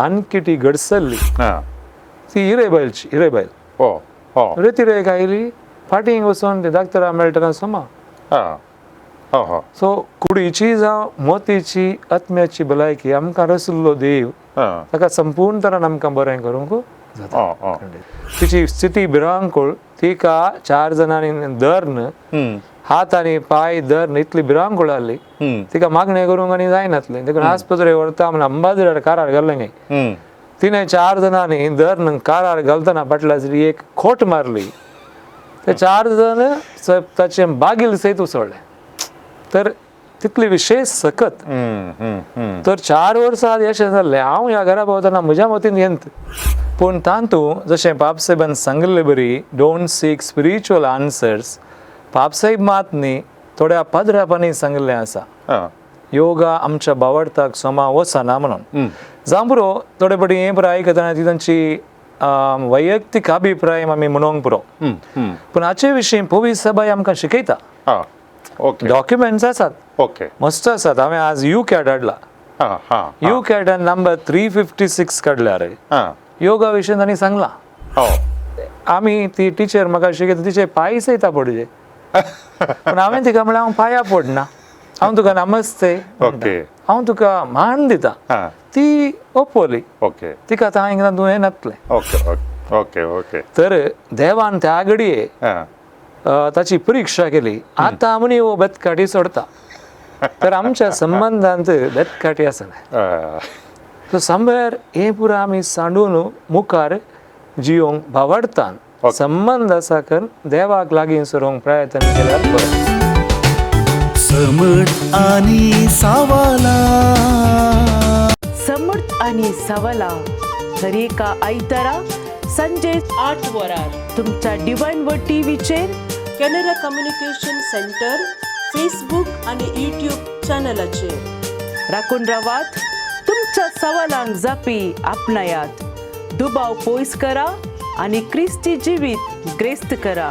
अनकिटी घडसरली हां ती हिरेबायल हो हो रेती खायली फाटींग वचून ते दाक्तरा मेळटना सोमा हां हो हो सो कुडीची जावं मोतीची आत्म्याची भलायकी आमकां रसुल्लो देव हां ताका संपूर्ण तरान आमकां बरें करूंक जाता हो हो तिची स्थिती भिरांकूळ तिका 4 जाणांनी धरन हात आनी पाय धरन इतली भिरांकूळ जाली तिका मागणें करूंक आनी जायनासलें देखून आस्पत्रे व्हरता म्हण अंबाजोरार कारार घालें गे तिणें 4 जाणांनी धरन कारार घालतना फाटल्यान एक खोट मारली ते 4 जण ताचे बागील सयत उसळ्ळे तर तितली विशेष सकत तर 4 वर्सां आदी अशें जाल्लें हांव ह्या घरा भोंवतना म्हज्या मतीन येत पूण तातूंत जशें पापसाहेबान सांगिल्लें बरी डोंट सीक स्पिरिच्युअल आन्सर्स पापसाहेब मात न्ही थोड्या पाद्र्यापणी सांगिल्लें आसा योगा आमच्या बावडताक सोमा वचना म्हणून जावं पुरो थोडे फावटी हें पुरो आयकतना ती तांची वैयक्तीक अभिप्राय आमी म्हणोंक पुरो पूण हाचे विशीं पवित्र सभा आमकां शिकयता ओके डॉक्युमेंट्स आसात ओके मस्त आसात हांवें आज यू कॅट हाडला हां हां यू कॅटान नंबर 356 काडल्या रे हां योगा विशीं तांणी सांगलां हो आमी ती टिचर म्हाका शिकयता तिचे पांय सयता पडचे पूण हांवें तिका म्हळ्यार हांव पांयां पडना हांव तुका नमस्ते ओके हांव तुका मान दिता हां ती ओप्पोली ओके तिका आतां हांवें तुवें नातलें ओके ओके ओके तर देवान त्या घडये हां ताची परीक्षा केली आतां आमी हो बेतकाटी सोडता तर आमच्या संबंधांत बेतकाटी आसना सो समवेर हें पुरो आमी सांडून मुखार जियोंक भावार्थान संबंध आसा कर देवाक लागीं सरोंक प्रयत्न केल्यार बरें समट आणि सावाला समर्थ आणि सवाला हर एका आयतारा संजे 8 वरार तुमच्या डिवाइन वर्ड टीव्हीचेर कॅनरा कम्युनिकेशन सेंटर फेसबुक आणि यूट्यूब चॅनलाचेर राखून रावात तुमच्या सवालांक जापी आपणायात दुबाव पयस करा आणि क्रिस्ती जिवीत ग्रेस्त करा.